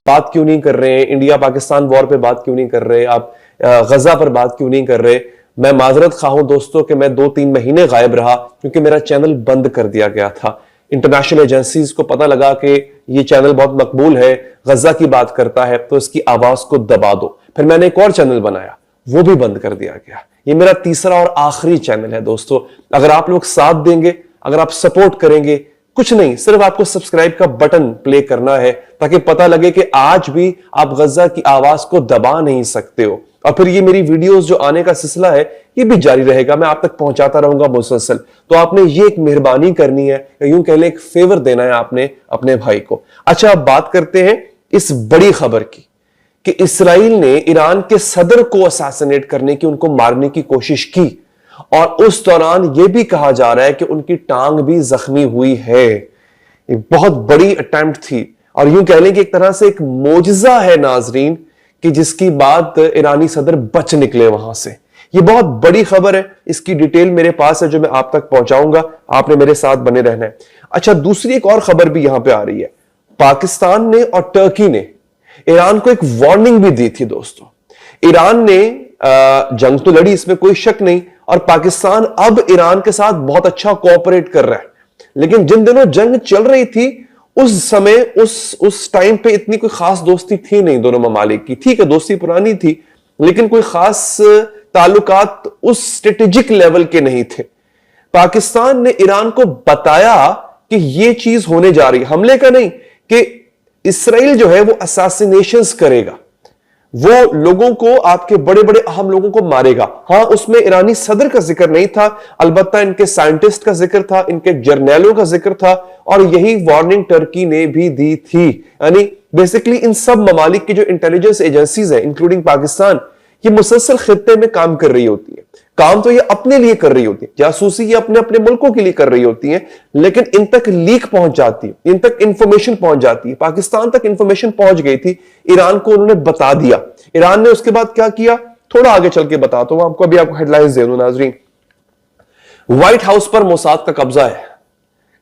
बात क्यों नहीं कर रहे हैं, इंडिया पाकिस्तान वॉर पे बात क्यों नहीं कर रहे, आप गजा पर बात क्यों नहीं कर रहे। मैं माजरत खा हूं दोस्तों कि मैं 2-3 महीने गायब रहा क्योंकि मेरा चैनल बंद कर दिया गया था। इंटरनेशनल एजेंसीज को पता लगा कि ये चैनल बहुत मकबूल है, गजा की बात करता है, तो इसकी आवाज को दबा दो। फिर मैंने एक और चैनल बनाया, वो भी बंद कर दिया गया। ये मेरा तीसरा और आखिरी चैनल है दोस्तों। अगर आप लोग साथ देंगे, अगर आप सपोर्ट करेंगे, कुछ नहीं, सिर्फ आपको सब्सक्राइब का बटन प्ले करना है ताकि पता लगे कि आज भी आप गजा की आवाज को दबा नहीं सकते हो। और फिर ये मेरी वीडियोस जो आने का सिलसिला है ये भी जारी रहेगा, मैं आप तक पहुंचाता रहूंगा मुसलसल। तो आपने ये एक मेहरबानी करनी है, यूं कह लें एक फेवर देना है आपने अपने भाई को। अच्छा, अब बात करते हैं इस बड़ी खबर की कि इस्राइल ने ईरान के सदर को असैसिनेट करने की, उनको मारने की कोशिश की और उस दौरान यह भी कहा जा रहा है कि उनकी टांग भी जख्मी हुई है। एक बहुत बड़ी अटेम्प्ट थी और यूं कह लें कि एक तरह से एक मोजज़ा है नाजरीन कि जिसकी बात ईरानी सदर बच निकले वहां से। यह बहुत बड़ी खबर है, इसकी डिटेल मेरे पास है जो मैं आप तक पहुंचाऊंगा, आपने मेरे साथ बने रहना है। अच्छा, दूसरी एक और खबर भी यहां पे आ रही है। पाकिस्तान ने और टर्की ने ईरान को एक वार्निंग भी दी थी दोस्तों। ईरान ने जंग तो लड़ी, इसमें कोई शक नहीं, और पाकिस्तान अब ईरान के साथ बहुत अच्छा कोऑपरेट कर रहा है। लेकिन जिन दिनों जंग चल रही थी उस समय उस टाइम पे इतनी कोई खास दोस्ती थी नहीं दोनों ममालिक की। ठीक है, दोस्ती पुरानी थी लेकिन कोई खास ताल्लुकात उस स्ट्रेटेजिक लेवल के नहीं थे। पाकिस्तान ने ईरान को बताया कि यह चीज होने जा रही है, हमले का नहीं, कि इस्राइल जो है वो असैसिनेशंस करेगा, वो लोगों को, आपके बड़े बड़े अहम लोगों को मारेगा। हां, उसमें ईरानी सदर का जिक्र नहीं था, अलबत्ता इनके साइंटिस्ट का जिक्र था, इनके जर्नैलों का जिक्र था, और यही वार्निंग टर्की ने भी दी थी। यानी बेसिकली इन सब ममालिक की जो इंटेलिजेंस एजेंसीज है इंक्लूडिंग पाकिस्तान, ये मुसलसल खित्ते में काम कर रही होती है। काम तो ये अपने लिए कर रही होती है, जासूसी ये अपने अपने मुल्कों के लिए कर रही होती है, लेकिन इन तक लीक पहुंच जाती है, इन तक इंफॉर्मेशन पहुंच जाती है। पाकिस्तान तक इंफॉर्मेशन पहुंच गई थी, ईरान को उन्होंने बता दिया। ईरान ने उसके बाद क्या किया, थोड़ा आगे चल के बताता हूं आपको, अभी आपको हेडलाइंस दे दूं नाजरीन। व्हाइट हाउस पर मोसाद का कब्जा है,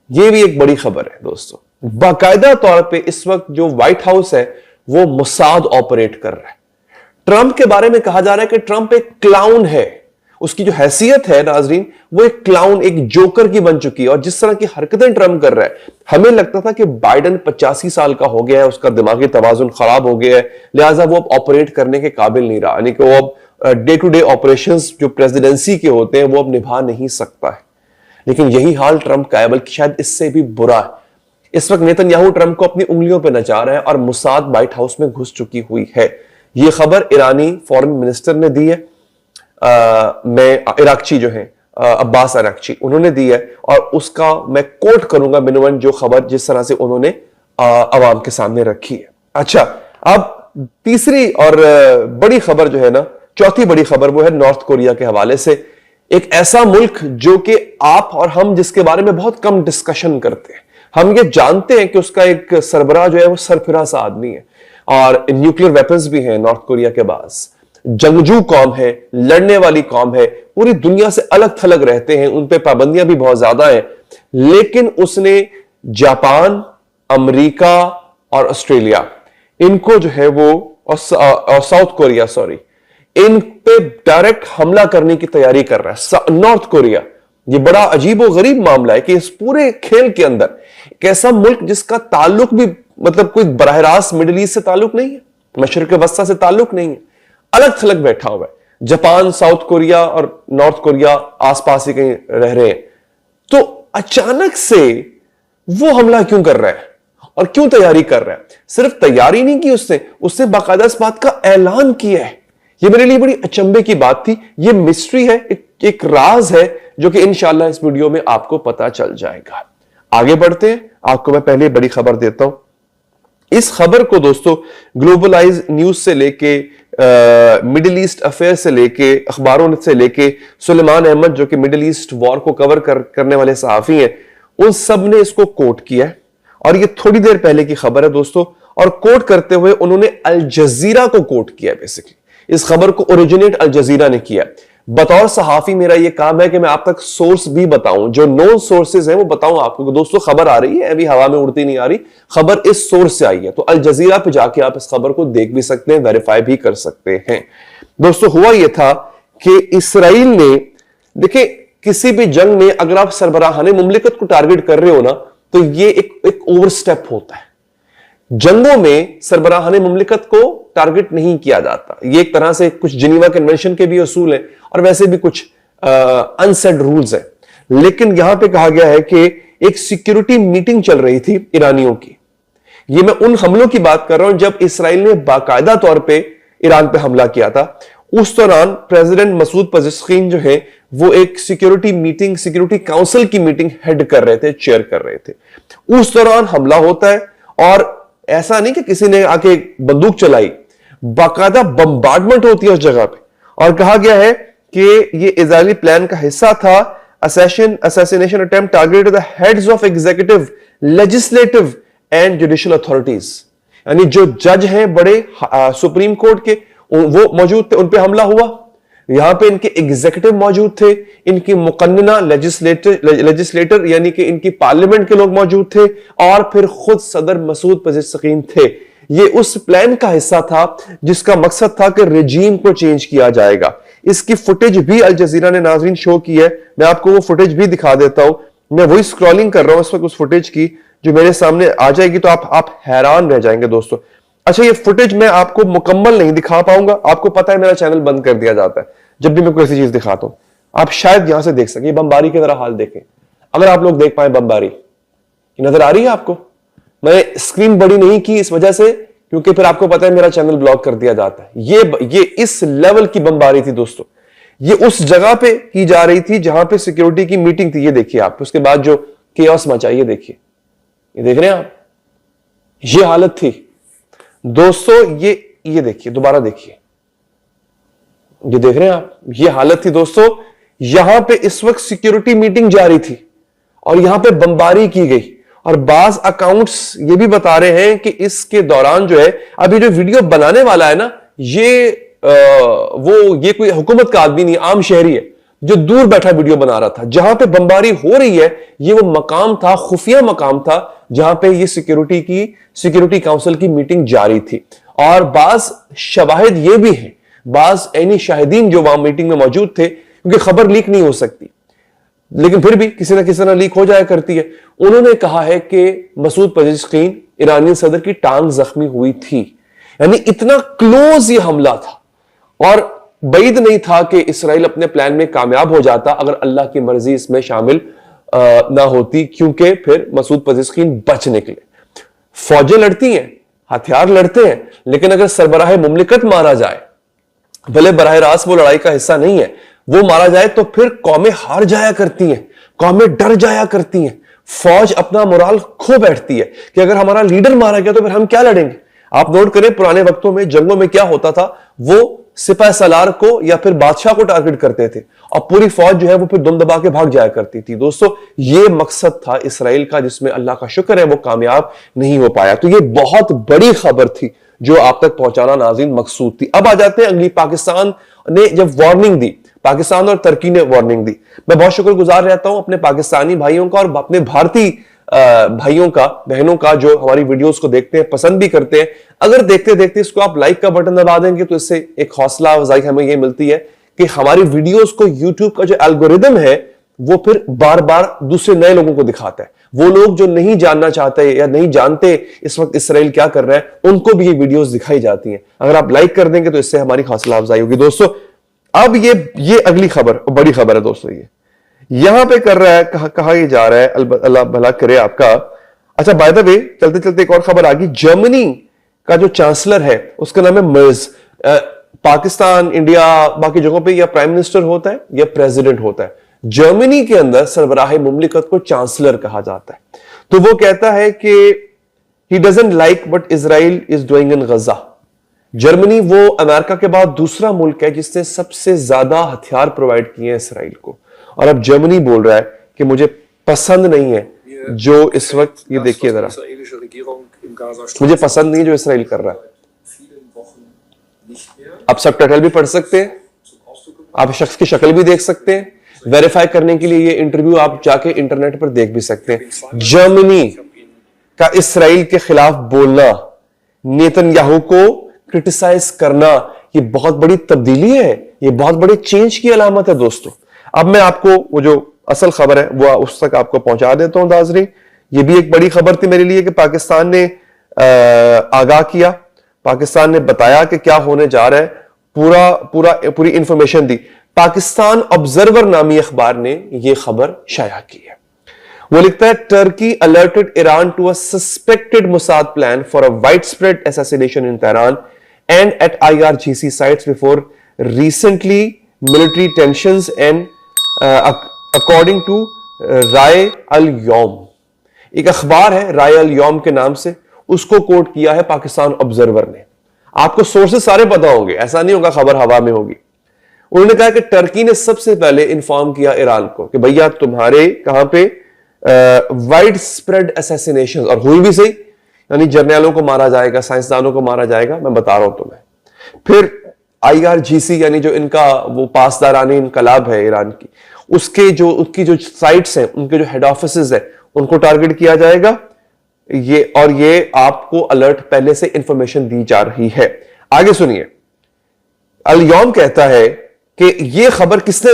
यह भी एक बड़ी खबर है दोस्तों। बाकायदा तौर पर इस वक्त जो व्हाइट हाउस है वो मोसाद ऑपरेट कर रहा है। ट्रंप के बारे में कहा जा रहा है कि ट्रंप एक क्लाउन है, उसकी जो हैसियत है नाजरीन वो एक क्लाउन, एक जोकर की बन चुकी है। और जिस तरह की हरकतें ट्रंप कर रहा है, हमें लगता था कि बाइडेन 85 साल का हो गया है, उसका दिमागी तवाजुन खराब हो गया है, लिहाजा वो अब ऑपरेट करने के काबिल नहीं रहा, यानी कि वो अब डे टू डे ऑपरेशंस जो प्रेसिडेंसी के होते हैं वो अब निभा नहीं सकता है। लेकिन यही हाल ट्रंप का है, बल्कि शायद इससे भी बुरा है। इस वक्त नेतन्याहू ट्रंप को अपनी उंगलियों पर नचा रहा है और मोसाद व्हाइट हाउस में घुस चुकी हुई है। यह खबर ईरानी फॉरेन मिनिस्टर ने दी है, इराकची जो है अब्बास अराकची, उन्होंने दी है, और उसका मैं कोट करूंगा बिनवन जो खबर जिस तरह से उन्होंने अवाम के सामने रखी है। अच्छा, अब तीसरी और बड़ी खबर जो है ना, चौथी बड़ी खबर वो है नॉर्थ कोरिया के हवाले से। एक ऐसा मुल्क जो कि आप और हम जिसके बारे में बहुत कम डिस्कशन करते हैं, हम ये जानते हैं कि उसका एक सरबराह जो है वो सरफिरा सा आदमी है और न्यूक्लियर वेपन्स भी हैं नॉर्थ कोरिया के पास। जंगजू कौम है, लड़ने वाली कौम है, पूरी दुनिया से अलग थलग रहते हैं, उन पे पाबंदियां भी बहुत ज्यादा हैं। लेकिन उसने जापान, अमेरिका और ऑस्ट्रेलिया, इनको जो है वो, और साउथ कोरिया, सॉरी, इन पे डायरेक्ट हमला करने की तैयारी कर रहा है नॉर्थ कोरिया। ये बड़ा अजीब और गरीब मामला है कि इस पूरे खेल के अंदर एक ऐसा मुल्क जिसका ताल्लुक भी, मतलब कोई बराह रास्त मिडिल ईस्ट से ताल्लुक नहीं है, मशरिक वस्ता से ताल्लुक नहीं है, अलग थलग बैठा हुआ है। जापान, साउथ कोरिया और नॉर्थ कोरिया आसपास ही कहीं रह रहे हैं। तो अचानक से वो हमला क्यों कर रहा है और क्यों तैयारी कर रहा है? सिर्फ तैयारी नहीं की उसने बाकायदा इस बात का ऐलान किया है। ये मेरे लिए बड़ी अचंभे की बात थी। ये मिस्ट्री है, एक राज है जो कि इंशाल्लाह इस वीडियो में आपको पता चल जाएगा। आगे बढ़ते हैं, आपको मैं पहले बड़ी खबर देता हूं। इस खबर को दोस्तों ग्लोबलाइज न्यूज से लेके, मिडिल ईस्ट अफेयर से लेके, अखबारों से लेके, सुलेमान अहमद जो कि मिडिल ईस्ट वॉर को कवर करने वाले सहाफी हैं, उन सब ने इसको कोट किया है। और ये थोड़ी देर पहले की खबर है दोस्तों, और कोट करते हुए उन्होंने अल जजीरा को कोट किया। बेसिकली इस खबर को ओरिजिनेट अल जजीरा ने किया। बतौर सहाफी मेरा यह काम है कि मैं आप तक सोर्स भी बताऊं, जो नोन सोर्सेज हैं वो बताऊं आपको। दोस्तों खबर आ रही है, अभी हवा में उड़ती नहीं आ रही, खबर इस सोर्स से आई है, तो अल जजीरा पे जाके आप इस खबर को देख भी सकते हैं, वेरीफाई भी कर सकते हैं। दोस्तों हुआ यह था कि इसराइल ने, देखिए किसी भी जंग में अगर आप सरबराहाने मुमलिकत को टारगेट कर रहे हो ना, तो ये एक ओवरस्टेप होता है। जंगों में सरबराहाने मुमलिकत को टारगेट नहीं किया जाता, ये एक तरह से कुछ जिनीवा कन्वेंशन के भी असूल है और वैसे भी कुछ अनसेड रूल्स है। लेकिन यहां पे कहा गया है कि एक सिक्योरिटी मीटिंग चल रही थी ईरानियों की। ये मैं उन हमलों की बात कर रहा हूं जब इसराइल ने बाकायदा तौर पे ईरान पे हमला किया था। उस दौरान प्रेसिडेंट मसूद पजेश्किन जो है वो एक सिक्योरिटी मीटिंग, सिक्योरिटी काउंसिल की मीटिंग हेड कर रहे थे, चेयर कर रहे थे। उस दौरान हमला होता है और ऐसा नहीं कि किसी ने आके बंदूक चलाई, बाकायदा बम्बार्डमेंट होती है उस जगह पे। और कहा गया है कि ये इजरायली प्लान का हिस्सा था। Assassination attempt targeted the heads of executive, legislative and judicial authorities, यानी जो जज हैं बड़े सुप्रीम कोर्ट के वो मौजूद थे, उन पे हमला हुआ। यहां पे इनके एग्जीक्यूटिव मौजूद थे, इनकी मुकन्नना लेजिस्लेटर यानी कि इनकी पार्लियामेंट के लोग मौजूद थे, और फिर खुद सदर मसूद पजेश्किन थे। ये उस प्लान का हिस्सा था जिसका मकसद था कि रेजीम को चेंज किया जाएगा। इसकी फुटेज भी अल जजीरा ने नाज़रीन शो की है, मैं आपको वो फुटेज भी दिखा देता हूं। मैं वही स्क्रॉलिंग कर रहा हूं इस वक्त उस फुटेज की, जो मेरे सामने आ जाएगी तो आप हैरान रह जाएंगे दोस्तों। अच्छा, ये फुटेज मैं आपको मुकम्मल नहीं दिखा पाऊंगा, आपको पता है मेरा चैनल बंद कर दिया जाता है जब भी मैं कोई ऐसी चीज दिखाता हूं। आप शायद यहां से देख सके, बमबारी की तरह हाल देखें, अगर आप लोग देख पाए बमबारी नजर आ रही है आपको। मैंने स्क्रीन बड़ी नहीं की इस वजह से क्योंकि फिर आपको पता है मेरा चैनल ब्लॉक कर दिया जाता है। ये इस लेवल की बमबारी थी दोस्तों, ये उस जगह पे की जा रही थी जहां पे सिक्योरिटी की मीटिंग थी। ये देखिए आप, उसके बाद जो केओस मचा, ये देखिए, ये देख रहे हैं आप, ये हालत थी दोस्तों। ये देखिए, दोबारा देखिए, ये देख रहे हैं आप, ये हालत थी दोस्तों। यहां पे इस वक्त सिक्योरिटी मीटिंग जारी थी और यहां पे बमबारी की गई। और बाज अकाउंट्स ये भी बता रहे हैं कि इसके दौरान जो है, अभी जो वीडियो बनाने वाला है ना, ये कोई हुकूमत का आदमी नहीं, आम शहरी है जो दूर बैठा वीडियो बना रहा था। जहां पे बमबारी हो रही है ये वो मकाम था, खुफिया मकाम था जहां पे ये सिक्योरिटी काउंसिल की मीटिंग जारी थी। और बाज शवाहिद ये भी हैं, बाज ऐनी शाहिदीन जो वहां मीटिंग में मौजूद थे, क्योंकि खबर लीक नहीं हो सकती लेकिन फिर भी किसी ना किसी तरह लीक हो जाया करती है। उन्होंने कहा है कि मसूद पजेश्किन ईरानी सदर की टांग जख्मी हुई थी, यानी इतना क्लोज ये हमला था। और बैद नहीं था कि इसराइल अपने प्लान में कामयाब हो जाता अगर अल्लाह की मर्जी इसमें शामिल ना होती, क्योंकि फिर मसूद पजेश्किन बच निकले। फौजें लड़ती हैं, हथियार लड़ते हैं, लेकिन अगर सरबराह मुमलिकत मारा जाए, भले बराह रास्त वो लड़ाई का हिस्सा नहीं है, वो मारा जाए तो फिर कौमें हार जाया करती हैं, कौमें डर जाया करती हैं। फौज अपना मोराल खो बैठती है कि अगर हमारा लीडर मारा गया तो फिर हम क्या लड़ेंगे। आप नोट करें पुराने वक्तों में जंगों में क्या होता था, वो सिपाही सलार को या फिर बादशाह को टारगेट करते थे और पूरी फौज जो है वो फिर दुम दबा के भाग जाया करती थी। दोस्तों ये मकसद था इसराइल का, जिसमें अल्लाह का शुक्र है वो कामयाब नहीं हो पाया। तो ये बहुत बड़ी खबर थी जो आप तक पहुंचाना नाज़रीन मकसूद थी। अब आ जाते हैं अगली। पाकिस्तान ने जब वार्निंग दी, पाकिस्तान और तुर्की ने वार्निंग दी। मैं बहुत शुक्रगुजार रहता हूं अपने पाकिस्तानी भाइयों का और अपने भारतीय भाइयों का, बहनों का, जो हमारी वीडियोस को देखते हैं, पसंद भी करते हैं। अगर देखते देखते इसको आप लाइक का बटन दबा देंगे तो इससे एक हौसला अफजाई हमें ये मिलती है कि हमारी वीडियोस को यूट्यूब का जो एल्गोरिदम है वो फिर बार बार दूसरे नए लोगों को दिखाता है। वो लोग जो नहीं जानना चाहते या नहीं जानते इस वक्त इसराइल क्या कर रहा है, उनको भी ये वीडियोस दिखाई जाती हैं। अगर आप लाइक कर देंगे तो इससे हमारी हौसला अफजाई होगी। दोस्तों अब ये अगली खबर, बड़ी खबर है दोस्तों। ये यहां पे कर रहा है, कहा ये जा रहा है, अल्लाह भला करे आपका। अच्छा, बाय द वे चलते चलते एक और खबर आ गई। जर्मनी का जो चांसलर है उसका नाम है मर्ज। पाकिस्तान, इंडिया, बाकी जगहों पे या प्राइम मिनिस्टर होता है या प्रेसिडेंट होता है। जर्मनी के अंदर सरबराह मुमलिकत को चांसलर कहा जाता है। तो वो कहता है कि he doesn't like what Israel is doing in Gaza. Germany वो अमेरिका के बाद दूसरा मुल्क है जिसने सबसे ज्यादा हथियार प्रोवाइड किए हैं इसराइल को। और अब जर्मनी बोल रहा है कि मुझे पसंद नहीं है जो इस वक्त, ये देखिए जरा, मुझे पसंद नहीं है जो इसराइल कर रहा है। आप सबटाइटल भी पढ़ सकते हैं आप शख्स की शक्ल भी देख सकते हैं, वेरीफाई करने के लिए ये इंटरव्यू आप जाके इंटरनेट पर देख भी सकते हैं। जर्मनी का इसराइल के खिलाफ बोलना, नेतन्याहू को क्रिटिसाइज करना, ये बहुत बड़ी तब्दीली है, ये बहुत बड़ी चेंज की अलामत है दोस्तों। अब मैं आपको वो जो असल खबर है वो उस तक आपको पहुंचा देता हूं नाज़रीन। ये भी एक बड़ी खबर थी मेरे लिए कि पाकिस्तान ने आगाह किया, पाकिस्तान ने बताया कि क्या होने जा रहा है, पूरी इंफॉर्मेशन दी। पाकिस्तान ऑब्जर्वर नामी अखबार ने यह खबर शाया की है। वो लिखता है, Turkey alerted Iran to a suspected Mossad plan for a widespread assassination in Tehran and at IRGC sites before recently military tensions and according to Rai Al Youm. एक अखबार है राय अल यौम के नाम से, उसको कोट किया है पाकिस्तान ऑब्जर्वर ने। आपको सोर्सेस सारे पता होंगे, ऐसा नहीं होगा खबर हवा में होगी। उन्होंने कहा कि टर्की ने सबसे पहले इन्फॉर्म किया ईरान को कि भैया तुम्हारे कहां पे वाइड स्प्रेड असैसिनेशन, और हुई भी सही, यानी जर्नलों को मारा जाएगा, साइंसदानों को मारा जाएगा, मैं बता रहा हूं तुम्हें। फिर IRGC यानी जो इनका वो पासदारानी इनकलाब है ईरान की, उसकी जो साइट्स हैं, उनके जो हेड ऑफिस है, उनको टारगेट किया जाएगा। ये आपको अलर्ट पहले से इंफॉर्मेशन दी जा रही है। आगे सुनिए, अल-यौम कहता है कि यह खबर किसने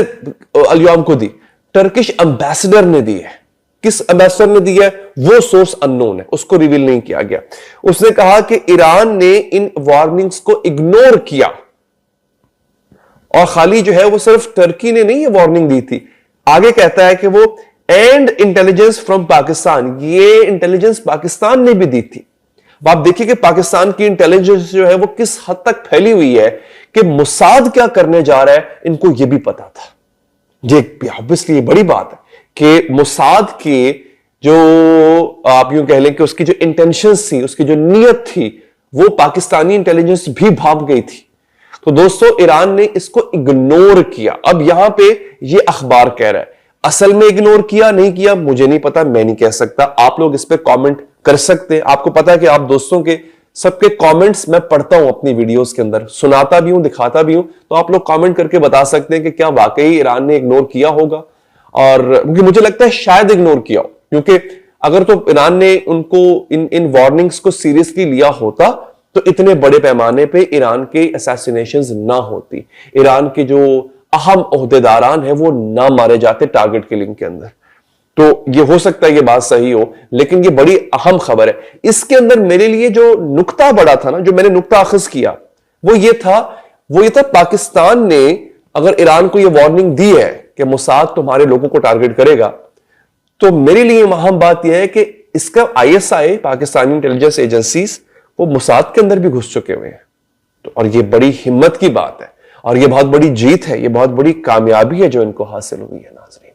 अल-यौम को दी? टर्किश एम्बेसडर ने दी है। किस एम्बेसडर ने दी है वो सोर्स अननोन है, उसको रिवील नहीं किया गया। उसने कहा कि ईरान ने इन वार्निंग्स को इग्नोर किया, और खाली जो है वो सिर्फ टर्की ने नहीं ये वार्निंग दी थी। आगे कहता है कि वो एंड इंटेलिजेंस फ्रॉम पाकिस्तान, ये इंटेलिजेंस पाकिस्तान ने भी दी थी। आप देखिए कि पाकिस्तान की इंटेलिजेंस जो है वो किस हद तक फैली हुई है कि मुसाद क्या करने जा रहा है इनको ये भी पता था। ये ऑब्वियसली बड़ी बात है कि मुसाद के जो आप यूं कह लें कि उसकी जो इंटेंशंस थी, उसकी जो नीयत थी, वो पाकिस्तानी इंटेलिजेंस भी भाप गई थी। तो दोस्तों ईरान ने इसको इग्नोर किया। अब यहां पे ये अखबार कह रहा है, असल में इग्नोर किया नहीं किया मुझे नहीं पता, मैं नहीं कह सकता। आप लोग इस पे कमेंट कर सकते हैं। आपको पता है कि आप दोस्तों के सबके कमेंट्स मैं पढ़ता हूं अपनी वीडियोस के अंदर, सुनाता भी हूं, दिखाता भी हूं। तो आप लोग कमेंट करके बता सकते हैं कि क्या वाकई ईरान ने इग्नोर किया होगा, और क्योंकि मुझे लगता है शायद इग्नोर किया हो, क्योंकि अगर तो ईरान ने उनको इन वार्निंग्स को सीरियसली लिया होता तो इतने बड़े पैमाने पे ईरान के असैसिनेशंस ना होती, ईरान के जो अहम ओहदेदारान है वो ना मारे जाते टारगेट किलिंग के अंदर। तो ये हो सकता है ये बात सही हो, लेकिन ये बड़ी अहम खबर है। इसके अंदर मेरे लिए जो नुक्ता बड़ा था ना, जो मैंने नुक्ता अखज़ किया, वो ये था पाकिस्तान ने अगर ईरान को ये वार्निंग दी है कि मुसाद तुम्हारे लोगों को टारगेट करेगा, तो मेरे लिए अहम बात यह है कि इसका ISI पाकिस्तानी इंटेलिजेंस एजेंसीज वो मुसाद के अंदर भी घुस चुके हुए हैं। तो और ये बड़ी हिम्मत की बात है, और ये बहुत बड़ी जीत है, ये बहुत बड़ी कामयाबी है जो इनको हासिल हुई है। नाज़रीन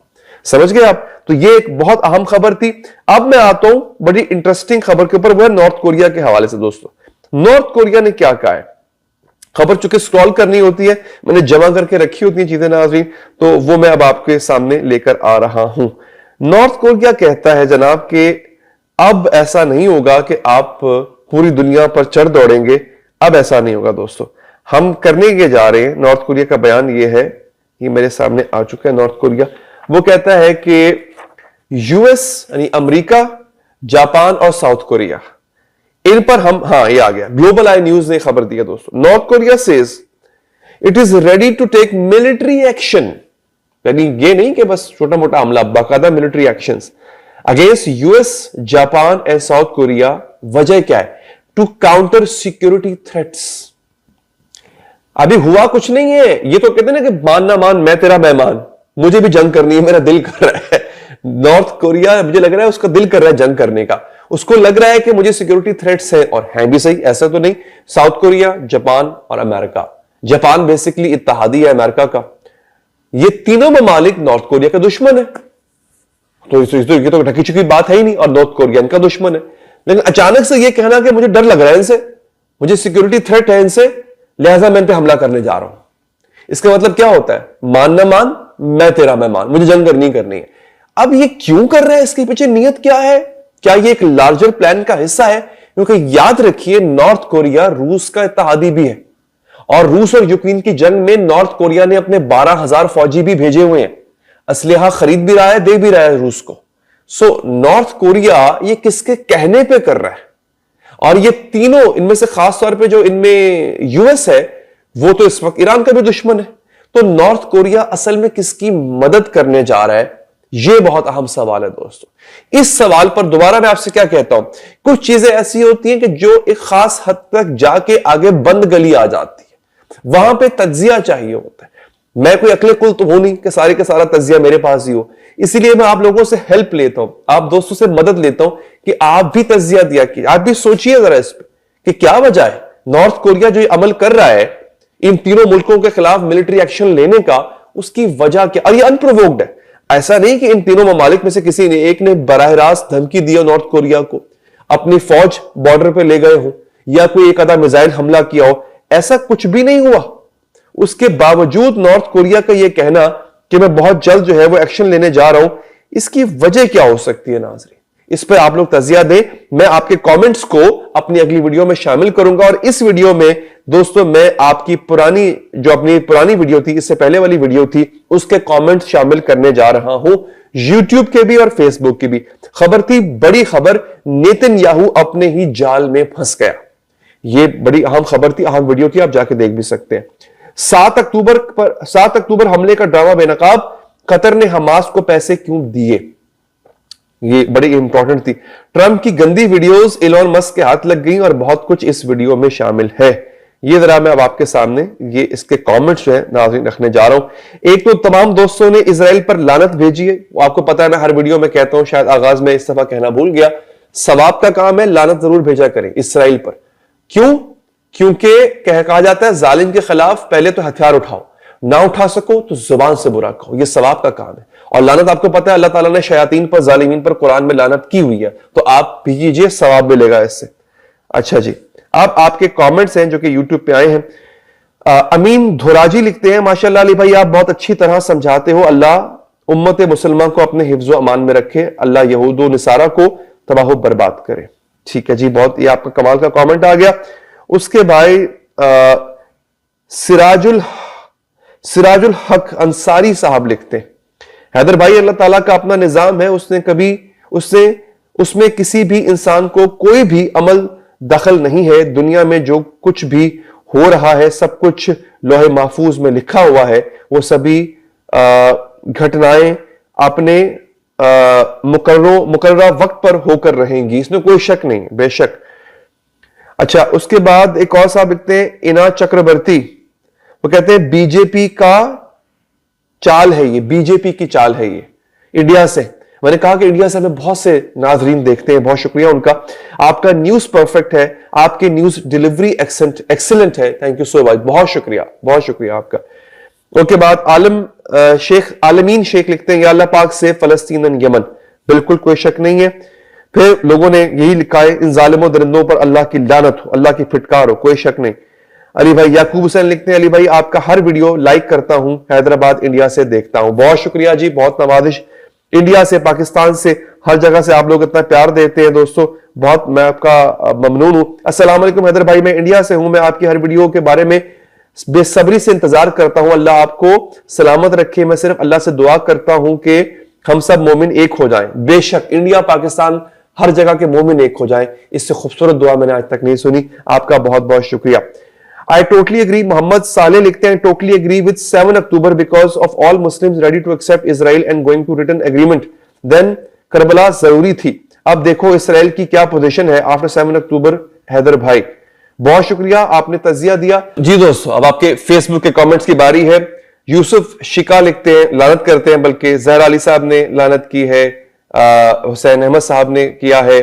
समझ गए आप? तो ये एक बहुत अहम खबर थी। अब मैं आता हूं बड़ी इंटरेस्टिंग खबर के ऊपर, वो है नॉर्थ कोरिया के हवाले से। दोस्तों नॉर्थ कोरिया ने क्या कहा है, खबर चूंकि स्क्रॉल करनी होती है, मैंने जमा करके रखी होती है चीजें नाज़रीन, तो वो मैं अब आपके सामने लेकर आ रहा हूं। नॉर्थ कोरिया कहता है जनाब कि अब ऐसा नहीं होगा कि आप पूरी दुनिया पर चढ़ दौड़ेंगे, अब ऐसा नहीं होगा। दोस्तों हम करने के जा रहे हैं, नॉर्थ कोरिया का बयान ये है, ये मेरे सामने आ चुका है। नॉर्थ कोरिया वो कहता है कि US यानी अमेरिका, जापान और साउथ कोरिया, इन पर हम, ये आ गया, ग्लोबल आई न्यूज ने खबर दी है दोस्तों। North Korea says it is ready to take military action, यानी ये नहीं कि बस छोटा मोटा हमला, बाकायदा military actions against US, Japan and South Korea. वजह क्या है? To counter security threats. अभी हुआ कुछ नहीं है, ये तो कहते हैं ना कि मान ना मान मैं तेरा मेहमान, मुझे भी जंग करनी है, मेरा दिल कर रहा है। नॉर्थ कोरिया मुझे लग रहा है उसका दिल कर रहा है जंग करने का, उसको लग रहा है कि मुझे सिक्योरिटी थ्रेट्स है, और हैं भी सही, ऐसा तो नहीं। साउथ कोरिया, जापान और अमेरिका। जापान बेसिकली इत्तेहादी है अमेरिका का। ये तीनों ममालिक नॉर्थ कोरिया का दुश्मन है, तो ये तो ढकी चुकी बात है ही नहीं, और नॉर्थ कोरिया इनका दुश्मन है। लेकिन अचानक से ये कहना कि मुझे डर लग रहा है इनसे, मुझे सिक्योरिटी थ्रेट है इनसे, लिहाजा मैं इन पे हमला करने जा रहा हूं। इसका मतलब क्या होता है? मान ना मान मैं तेरा मेहमान, मुझे जंग करनी है। अब ये क्यों कर रहा है, इसके पीछे नियत क्या है? क्या ये एक लार्जर प्लान का हिस्सा है? क्योंकि याद रखिए नॉर्थ कोरिया रूस का इत्तेहादी भी है, और रूस और यूक्रेन की जंग में नॉर्थ कोरिया ने अपने 12,000 फौजी भी भेजे हुए हैं, असलहा खरीद भी रहा है, दे भी रहा है रूस को। सो नॉर्थ कोरिया ये किसके कहने पे कर रहा है? और ये तीनों, इनमें से खास तौर पे जो इनमें यूएस है, वो तो इस वक्त ईरान का भी दुश्मन है। तो नॉर्थ कोरिया असल में किसकी मदद करने जा रहा है? यह बहुत अहम सवाल है दोस्तों। इस सवाल पर दोबारा मैं आपसे क्या कहता हूं, कुछ चीजें ऐसी होती हैं कि जो एक खास हद तक जाके आगे बंद गली आ जाती है, वहां पे तज्जिया चाहिए होता है। मैं कोई अकले कुल तो हूं नहीं कि सारे का सारा तज्जिया मेरे पास ही हो, इसीलिए मैं आप लोगों से हेल्प लेता हूं, आप दोस्तों से मदद लेता हूं कि आप भी तज्जिया दिया कि आप भी सोचिए जरा इस पर कि क्या वजह है नॉर्थ कोरिया जो ये अमल कर रहा है इन तीनों मुल्कों के खिलाफ मिलिट्री एक्शन लेने का, उसकी वजह क्या? और ये अनप्रोवोक्ड है, ऐसा नहीं कि इन तीनों ममालिक में से किसी ने एक ने बराह रास्त धमकी दी नॉर्थ कोरिया को, अपनी फौज बॉर्डर पे ले गए हो या कोई एक आधा मिसाइल हमला किया हो, ऐसा कुछ भी नहीं हुआ। उसके बावजूद नॉर्थ कोरिया का यह कहना कि मैं बहुत जल्द जो है वो एक्शन लेने जा रहा हूं, इसकी वजह क्या हो सकती है नाज़रीन? इस पर आप लोग तजिया दें। मैं आपके कमेंट्स को अपनी अगली वीडियो में शामिल करूंगा। और इस वीडियो में दोस्तों मैं आपकी अपनी पुरानी वीडियो थी, इससे पहले वाली वीडियो थी, उसके कमेंट्स शामिल करने जा रहा हूं, यूट्यूब के भी और फेसबुक की भी। खबर थी, बड़ी खबर, नेतन्याहू अपने ही जाल में फंस गया। यह बड़ी अहम खबर थी, अहम वीडियो थी, आप जाके देख भी सकते हैं। 7 अक्टूबर हमले का ड्रामा बेनकाब, कतर ने हमास को पैसे क्यों दिए? ये बड़ी इंपॉर्टेंट थी। ट्रंप की गंदी वीडियोस इलॉन मस्क के हाथ लग गई और बहुत कुछ इस वीडियो में शामिल है। ये जरा मैं अब आपके सामने ये इसके कमेंट्स जो है नाज़रीन रखने जा रहा हूं। एक तो तमाम दोस्तों ने इजराइल पर लानत भेजी है, आपको पता है मैं हर वीडियो में कहता हूं, शायद आगाज में इस दफा कहना भूल गया, सवाब का काम है, लानत जरूर भेजा करें इसराइल पर। क्यों? क्योंकि कहा जाता है जालिम के खिलाफ पहले तो हथियार उठाओ, ना उठा सको तो जुबान से बुरा कहो, यह सवाब का काम है। और लानत आपको पता है अल्लाह ताला ने शयातीन पर, जालिमीन पर कुरान में लानत की हुई है, तो आप भी कीजिए, सवाब मिलेगा इससे। अच्छा जी, अब आपके कमेंट्स हैं जो कि यूट्यूब पे आए हैं। अमीन धोराजी लिखते हैं, माशाल्लाह अली भाई आप बहुत अच्छी तरह समझाते हो, अल्लाह उम्मत मुसलमान को अपने हिफ्ज़ो अमान में रखे, अल्लाह यहूदो निसारा को तबाह बर्बाद करे। ठीक है जी, बहुत ये आपका कमाल का कमेंट आ गया। उसके भाई सिराजुल हक अंसारी साहब लिखते हैं, हैदर भाई अल्लाह ताला का अपना निजाम है, उसमें किसी भी इंसान को कोई भी अमल दखल नहीं है। दुनिया में जो कुछ भी हो रहा है सब कुछ लोहे महफूज में लिखा हुआ है, वो सभी घटनाएं अपने मुकर्रर वक्त पर होकर रहेंगी, इसमें कोई शक नहीं, बेशक। अच्छा, उसके बाद एक और साहब लिखते हैं इना चक्रवर्ती, वो कहते हैं बीजेपी का चाल है ये, बीजेपी की चाल है ये इंडिया से। मैंने कहा कि इंडिया से हमें बहुत से नाजरीन देखते हैं, बहुत शुक्रिया उनका। आपका न्यूज परफेक्ट है, आपकी न्यूज डिलीवरी एक्सेलेंट है, थैंक यू सो मच, बहुत शुक्रिया आपका। उसके बाद आलमीन शेख लिखते हैं, या अल्लाह पाक से फलस्तीन एंड यमन, बिल्कुल कोई शक नहीं है। फिर लोगों ने यही लिखा है, इन जालिमों दरिंदों पर अल्लाह की लानत हो, अल्लाह की फिटकार हो, कोई शक नहीं। अली भाई याकूब हुसैन लिखते हैं, अली भाई आपका हर वीडियो लाइक करता हूं, हैदराबाद इंडिया से देखता हूं। बहुत शुक्रिया जी, बहुत नवाजिश। इंडिया से, पाकिस्तान से, हर जगह से आप लोग इतना प्यार देते हैं दोस्तों, बहुत मैं आपका ममनून हूं। अस्सलाम वालेकुम हैदर भाई, मैं इंडिया से हूं, मैं आपकी हर वीडियो के बारे में बेसब्री से इंतजार करता हूं। अल्लाह आपको सलामत रखे, मैं सिर्फ अल्लाह से दुआ करता हूं कि हम सब मोमिन एक हो जाएं। बेशक इंडिया पाकिस्तान हर जगह के मोमिन एक हो जाएं, इससे खूबसूरत दुआ मैंने आज तक नहीं सुनी। आपका बहुत बहुत शुक्रिया। I totally agree. मोहम्मद साले लिखते हैं, totally agree with 7 October because of all Muslims ready to accept Israel and going to written agreement. Then Karbala जरूरी थी। अब देखो इसराइल की क्या पोजीशन है आफ्टर 7 अक्टूबर। हैदर भाई बहुत शुक्रिया, आपने तजिया दिया जी। दोस्तों अब आपके फेसबुक के कमेंट्स की बारी है। यूसुफ शिका लिखते हैं, लानत करते हैं, बल्कि जहरा अली साहब ने लानत की है, हुसैन अहमद साहब ने किया है।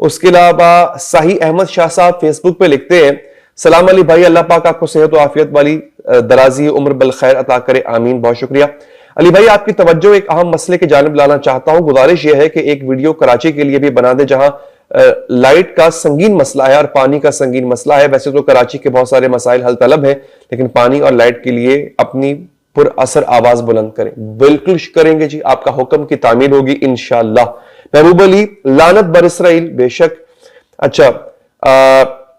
उसके अलावा साही अहमद शाह साहब फेसबुक पे लिखते हैं, सलाम अली भाई, अल्लाह पाक आपको सेहत और आफियत वाली दराजी उम्र बल खैर अता करे, आमीन। बहुत शुक्रिया अली भाई, आपकी तवज्जो एक अहम मसले की जानिब लाना चाहता हूं। गुजारिश यह है कि एक वीडियो कराची के लिए भी बना दे, जहां लाइट का संगीन मसला है और पानी का संगीन मसला है। वैसे तो कराची के बहुत सारे मसाइल हल तलब है, लेकिन पानी और लाइट के लिए अपनी पुर असर आवाज बुलंद करें। बिल्कुल करेंगे जी, आपका हुक्म की तामील होगी इंशाअल्लाह। महबूब अली, लानत बर इसराइल, बेशक। अच्छा,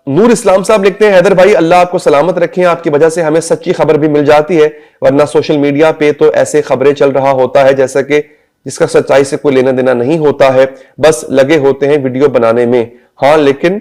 नूर इस्लाम साहब लिखते हैं, हैदर भाई अल्लाह आपको सलामत रखें, आपकी वजह से हमें सच्ची खबर भी मिल जाती है, वरना सोशल मीडिया पे तो ऐसे खबरें चल रहा होता है जैसा कि जिसका सच्चाई से कोई लेना देना नहीं होता है, बस लगे होते हैं वीडियो बनाने में। हाँ, लेकिन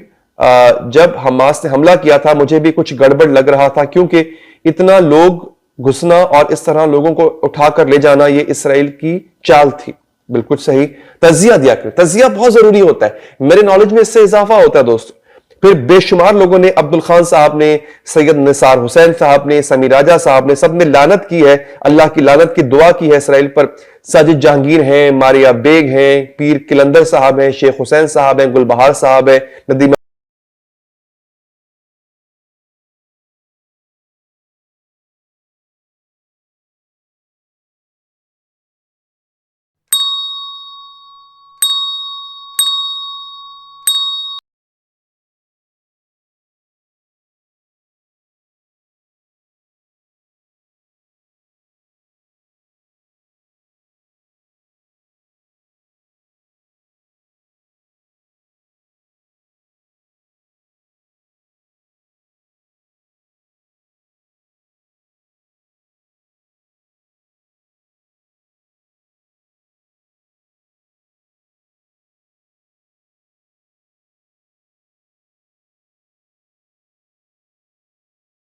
जब हमास ने हमला किया था मुझे भी कुछ गड़बड़ लग रहा था, क्योंकि इतना लोग घुसना और इस तरह लोगों को उठाकर ले जाना ये इसराइल की चाल थी। बिल्कुल सही। तजिया दिया करें, तजिया बहुत जरूरी होता है, मेरे नॉलेज में इससे इजाफा होता है दोस्तों। फिर बेशुमार लोगों ने, अब्दुल खान साहब ने, सैयद निसार हुसैन साहब ने, समी राजा साहब ने, सबने लानत की है, अल्लाह की लानत की दुआ की है इसराइल पर। साजिद जहांगीर हैं, मारिया बेग हैं, पीर किलंदर साहब हैं, शेख हुसैन साहब हैं, गुलबहार साहब हैं, नदीम